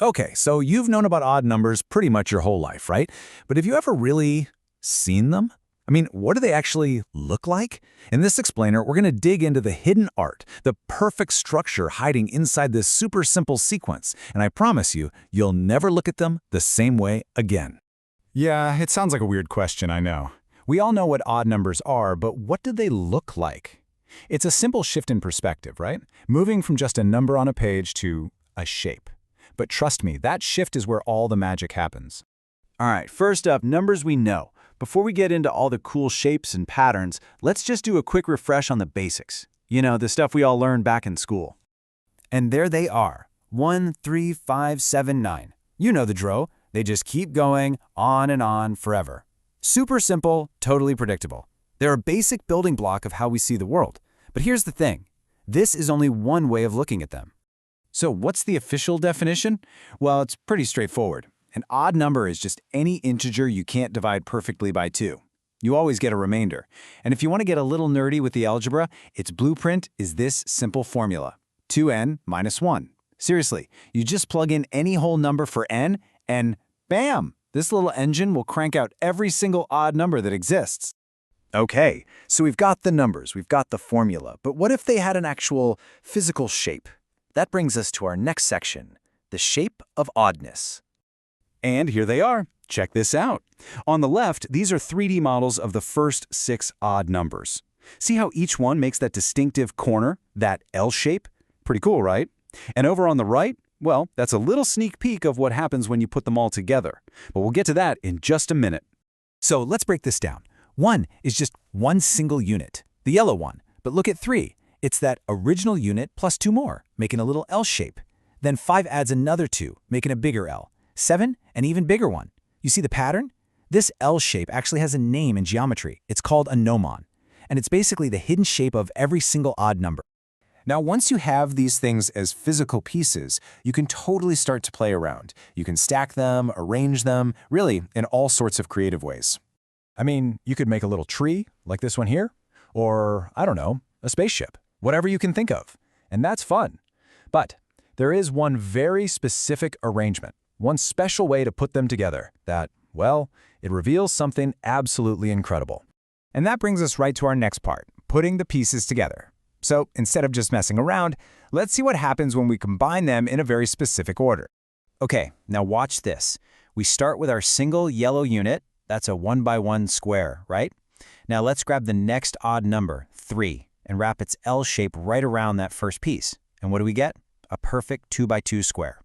Okay, so you've known about odd numbers pretty much your whole life, right? But have you ever really seen them? I mean, what do they actually look like? In this explainer, we're going to dig into the hidden art, the perfect structure hiding inside this super simple sequence, and I promise you, you'll never look at them the same way again. Yeah, it sounds like a weird question, I know. We all know what odd numbers are, but what do they look like? It's a simple shift in perspective, right? Moving from just a number on a page to a shape. But trust me, that shift is where all the magic happens. All right, first up, numbers we know. Before we get into all the cool shapes and patterns, let's just do a quick refresh on the basics. You know, the stuff we all learned back in school. And there they are, 1, 3, 5, 7, 9. You know the drill. They just keep going on and on forever. Super simple, totally predictable. They're a basic building block of how we see the world. But here's the thing. This is only one way of looking at them. So what's the official definition? Well, it's pretty straightforward. An odd number is just any integer you can't divide perfectly by 2. You always get a remainder. And if you want to get a little nerdy with the algebra, its blueprint is this simple formula, 2n minus 1. Seriously, you just plug in any whole number for n, and bam! This little engine will crank out every single odd number that exists. Okay, so we've got the numbers, we've got the formula, but what if they had an actual physical shape? That brings us to our next section, the shape of oddness. And here they are. Check this out. On the left, these are 3D models of the first 6 odd numbers. See how each one makes that distinctive corner, that L shape? Pretty cool, right? And over on the right, well, that's a little sneak peek of what happens when you put them all together. But we'll get to that in just a minute. So let's break this down. 1 is just one single unit, the yellow one. But look at 3. It's that original unit plus 2 more, making a little L shape. Then 5 adds another 2, making a bigger L. 7, an even bigger one. You see the pattern? This L shape actually has a name in geometry. It's called a gnomon. And it's basically the hidden shape of every single odd number. Now, once you have these things as physical pieces, you can totally start to play around. You can stack them, arrange them, really in all sorts of creative ways. I mean, you could make a little tree, like this one here, or, I don't know, a spaceship, whatever you can think of. And that's fun. But there is one very specific arrangement, one special way to put them together that, well, it reveals something absolutely incredible. And that brings us right to our next part, putting the pieces together. So instead of just messing around, let's see what happens when we combine them in a very specific order. Okay, now watch this. We start with our single yellow unit. That's a 1 by 1 square, right? Now let's grab the next odd number, 3, and wrap its L shape right around that first piece. And what do we get? A perfect 2 by 2 square.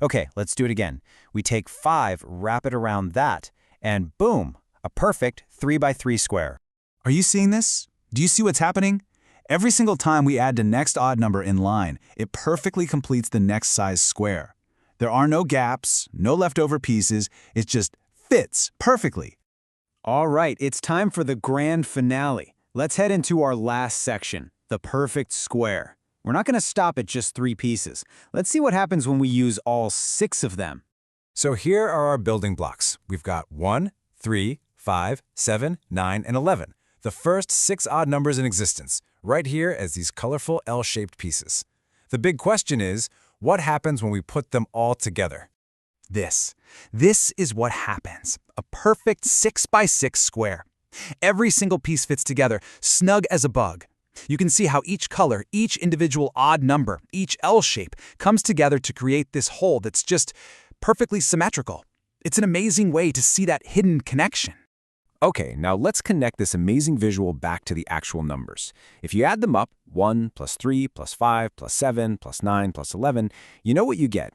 Okay, let's do it again. We take 5, wrap it around that, and boom, a perfect 3 by 3 square. Are you seeing this? Do you see what's happening? Every single time we add the next odd number in line, it perfectly completes the next size square. There are no gaps, no leftover pieces, it just fits perfectly. All right, it's time for the grand finale. Let's head into our last section, the perfect square. We're not going to stop at just 3 pieces. Let's see what happens when we use all 6 of them. So here are our building blocks. We've got 1, 3, 5, 7, 9, and 11. The first 6 odd numbers in existence, right here as these colorful L-shaped pieces. The big question is, what happens when we put them all together? This is what happens. A perfect 6 by 6 square. Every single piece fits together, snug as a bug. You can see how each color, each individual odd number, each L shape comes together to create this whole that's just perfectly symmetrical. It's an amazing way to see that hidden connection. Okay, now let's connect this amazing visual back to the actual numbers. If you add them up, 1 plus 3 plus 5 plus 7 plus 9 plus 11, you know what you get?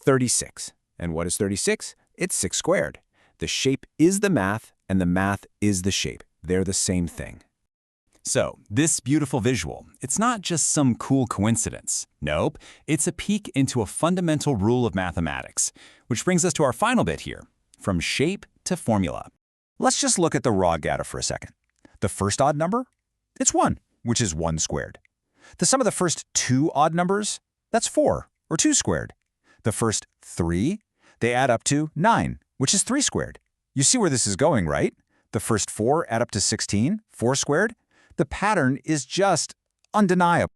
36. And what is 36? It's 6 squared. The shape is the math, and the math is the shape. They're the same thing. So, this beautiful visual, it's not just some cool coincidence. Nope, it's a peek into a fundamental rule of mathematics, which brings us to our final bit here, from shape to formula. Let's just look at the raw data for a second. The first odd number? It's 1, which is 1 squared. The sum of the first 2 odd numbers? That's 4, or 2 squared. The first 3? They add up to 9, which is 3 squared. You see where this is going, right? The first 4 add up to 16, 4 squared. The pattern is just undeniable.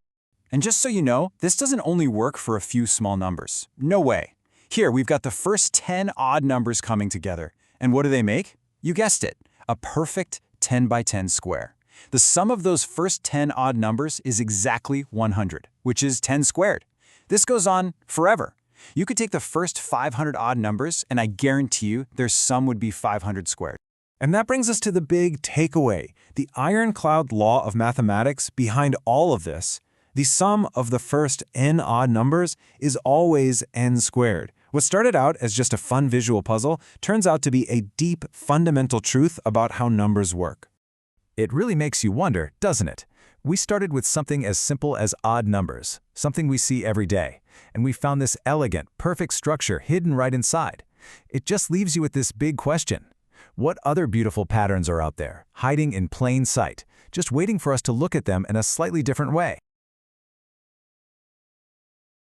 And just so you know, this doesn't only work for a few small numbers. No way. Here, we've got the first 10 odd numbers coming together. And what do they make? You guessed it, a perfect 10 by 10 square. The sum of those first 10 odd numbers is exactly 100, which is 10 squared. This goes on forever. You could take the first 500 odd numbers, and I guarantee you their sum would be 500 squared. And that brings us to the big takeaway, the ironclad law of mathematics behind all of this. The sum of the first n odd numbers is always n squared. What started out as just a fun visual puzzle turns out to be a deep, fundamental truth about how numbers work. It really makes you wonder, doesn't it? We started with something as simple as odd numbers, something we see every day, and we found this elegant, perfect structure hidden right inside. It just leaves you with this big question. What other beautiful patterns are out there, hiding in plain sight, just waiting for us to look at them in a slightly different way?